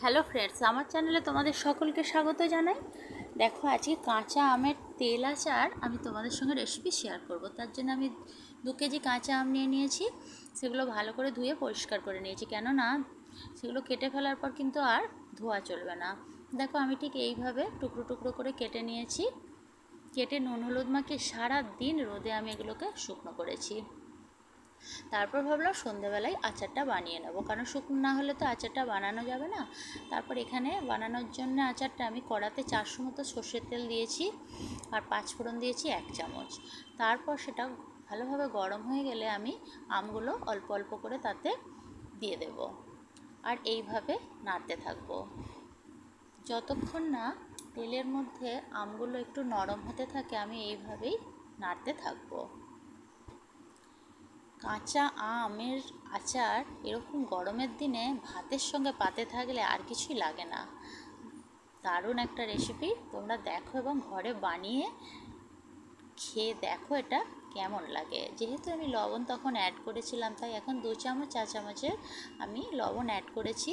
Hello friends, আমার চ্যানেলে তোমাদের সকলকে স্বাগত জানাই। দেখো, আজকে কাঁচা আমের তেল আচার আমি তোমাদের সঙ্গে রেসিপি শেয়ার করব। তার জন্য আমি 2 কেজি কাঁচা আম নিয়ে নিয়েছি। সেগুলো ভালো করে ধুয়ে পরিষ্কার করে নিয়েছি, কেননা সেগুলো কেটে ফেলার পর কিন্তু আর ধোয়া চলবে না। দেখো, আমি ঠিক এইভাবে টুকরো টুকরো করে কেটে নিয়েছি। কেটে নুন হলুদ মাখিয়ে সারা দিন রোদে আমি এগুলোকে শুকনো করেছি। তারপর ভাবলাম সন্ধেবেলায় আচারটা বানিয়ে নেবো, কারণ শুকনো না হলে তো আচারটা বানানো যাবে না। তারপর এখানে বানানোর জন্য আচারটা আমি কড়াতে 400 মতো সর্ষের তেল দিয়েছি আর 5 ফোড়ন দিয়েছি 1 চামচ। তারপর সেটা ভালোভাবে গরম হয়ে গেলে আমি আমগুলো অল্প অল্প করে তাতে দিয়ে দেব আর এইভাবে নাড়তে থাকবো যতক্ষণ না তেলের মধ্যে আমগুলো একটু নরম হতে থাকে। আমি এইভাবেই নাড়তে থাকবো। কাঁচা আমের আচার এরকম গরমের দিনে ভাতের সঙ্গে পাতে থাকলে আর কিছুই লাগে না। দারুণ একটা রেসিপি, তোমরা দেখো এবং ঘরে বানিয়ে খেয়ে দেখো এটা কেমন লাগে। যেহেতু আমি লবণ তখন অ্যাড করেছিলাম, তাই এখন 2 চামচ 4 চামচের আমি লবণ অ্যাড করেছি।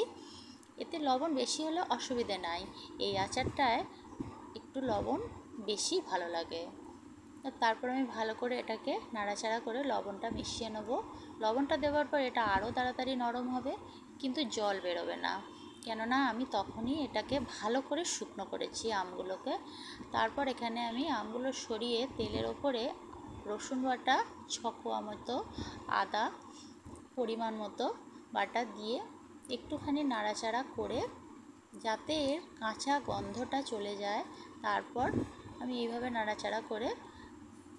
এতে লবণ বেশি হলে অসুবিধে নাই, এই আচারটায় একটু লবণ বেশি ভালো লাগে। তারপর আমি ভালো করে এটাকে নাড়াচাড়া করে লবণটা মিশিয়ে নেব। লবণটা দেওয়ার পর এটা আরও তাড়াতাড়ি নরম হবে, কিন্তু জল বেরোবে না, কেননা আমি তখনই এটাকে ভালো করে শুকনো করেছি আমগুলোকে। তারপর এখানে আমি আমগুলো সরিয়ে তেলের ওপরে রসুন বাটা 6 কোয়া মতো, আদা পরিমাণ মতো বাটা দিয়ে একটুখানি নাড়াচাড়া করে যাতে এর কাঁচা গন্ধটা চলে যায়। তারপর আমি এইভাবে নাড়াচাড়া করে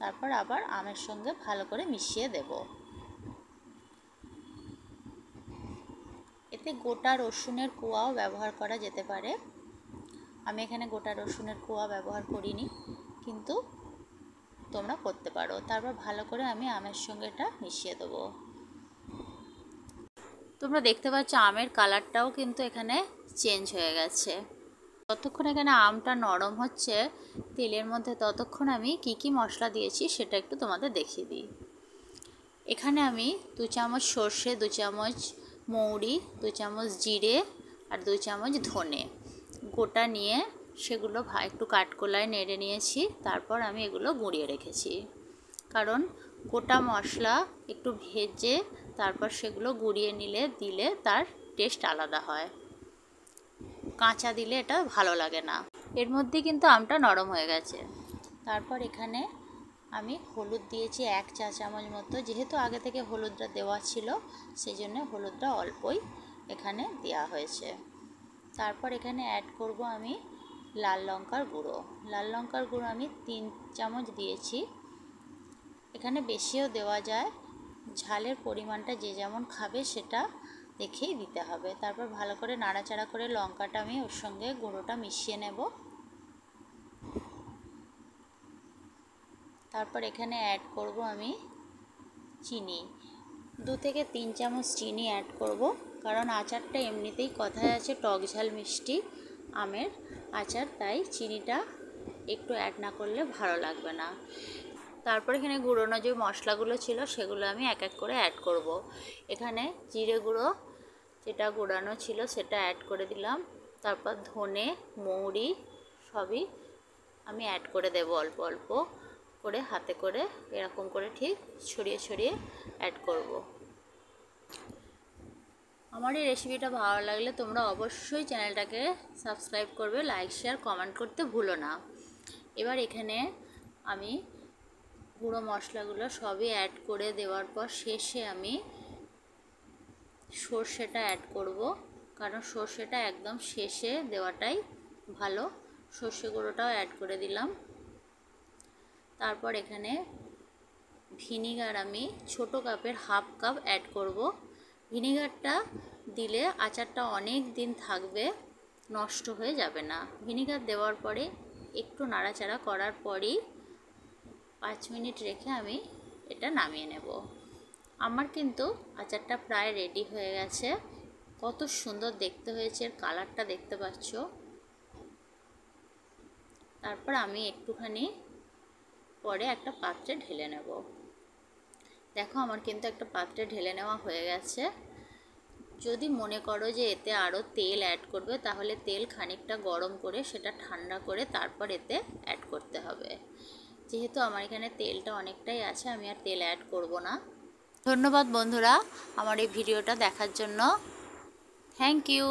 তারপর আবার আমের সঙ্গে ভালো করে মিশিয়ে দেব। এতে গোটা রসুনের কোয়াও ব্যবহার করা যেতে পারে। আমি এখানে গোটা রসুনের কোয়া ব্যবহার করিনি, কিন্তু তোমরা করতে পারো। তারপর ভালো করে আমি আমের সঙ্গে এটা মিশিয়ে দেবো। তোমরা দেখতে পাচ্ছ আমের কালারটাও কিন্তু এখানে চেঞ্জ হয়ে গেছে। যতক্ষণ এখানে আমটা নরম হচ্ছে তেলের মধ্যে, ততক্ষণ আমি কি কি মশলা দিয়েছি সেটা একটু তোমাদের দেখিয়ে দিই। এখানে আমি 2 চামচ সর্ষে, 2 চামচ মৌরি, 2 চামচ জিরে আর 2 চামচ ধনে গোটা নিয়ে সেগুলো একটু কাঠকোলায় নেড়ে নিয়েছি। তারপর আমি এগুলো গুঁড়িয়ে রেখেছি, কারণ গোটা মশলা একটু ভেজে তারপর সেগুলো গুঁড়িয়ে দিলে তার টেস্ট আলাদা হয়। কাঁচা দিলে এটা ভালো লাগে না। এর মধ্যে কিন্তু আমটা নরম হয়ে গেছে। তারপর এখানে আমি হলুদ দিয়েছি 1 চা চামচ মতো। যেহেতু আগে থেকে হলুদটা দেওয়া ছিল, সেই জন্য হলুদটা অল্পই এখানে দেওয়া হয়েছে। তারপর এখানে অ্যাড করব আমি লাল লঙ্কার গুঁড়ো। লাল লঙ্কার গুঁড়ো আমি 3 চামচ দিয়েছি। এখানে বেশিও দেওয়া যায়, ঝালের পরিমাণটা যে যেমন খাবে সেটা দেখেই দিতে হবে। তারপর ভালো করে নাড়াচাড়া করে লঙ্কাটা আমি ওর সঙ্গে গুঁড়োটা মিশিয়ে নেব। তারপর এখানে অ্যাড করব আমি চিনি। 2 থেকে 3 চামচ চিনি অ্যাড করব, কারণ আচারটা এমনিতেই কথায় আছে টক ঝাল মিষ্টি আমের আচার, তাই চিনিটা একটু অ্যাড না করলে ভালো লাগবে না। তারপর এখানে গুঁড়োনো যে মশলাগুলো ছিল সেগুলো আমি এক এক করে অ্যাড করব। এখানে জিরে গুঁড়ো যেটা গুঁড়ানো ছিল সেটা অ্যাড করে দিলাম। তারপর ধনে, মৌরি সবই আমি অ্যাড করে দেব অল্প অল্প করে, হাতে করে এরকম করে ঠিক ছড়িয়ে ছড়িয়ে অ্যাড করব। আমার এই রেসিপিটা ভালো লাগলে তোমরা অবশ্যই চ্যানেলটাকে সাবস্ক্রাইব করবে, লাইক শেয়ার কমেন্ট করতে ভুলো না। এবার এখানে আমি গুঁড়ো মশলাগুলো সবই অ্যাড করে দেওয়ার পর শেষে আমি সর্ষেটা অ্যাড করব, কারণ সর্ষেটা একদম শেষে দেওয়াটাই ভালো। সর্ষে গুঁড়োটাও অ্যাড করে দিলাম। তারপর এখানে ভিনিগার আমি ছোট কাপের হাফ কাপ অ্যাড করব। ভিনিগারটা দিলে আচারটা অনেক দিন থাকবে, নষ্ট হয়ে যাবে না। ভিনিগার দেওয়ার পরে একটু নাড়াচাড়া করার পরই 5 মিনিট রেখে আমি এটা নামিয়ে নেব। আমার কিন্তু আচারটা প্রায় রেডি হয়ে গেছে। কত সুন্দর দেখতে হয়েছে, এর কালারটা দেখতে পাচ্ছ। তারপর আমি একটুখানি পরে একটা পাত্রে ঢেলে নেব। দেখো, আমার কিন্তু একটা পাত্রে ঢেলে নেওয়া হয়ে গেছে। যদি মনে করো যে এতে আরও তেল অ্যাড করবে, তাহলে তেল খানিকটা গরম করে সেটা ঠান্ডা করে তারপর এতে অ্যাড করতে হবে। যেহেতু আমার এখানে তেলটা অনেকটাই আছে, আমি আর তেল অ্যাড করব না। ধন্যবাদ বন্ধুরা আমার এই ভিডিওটা দেখার জন্য। Thank you.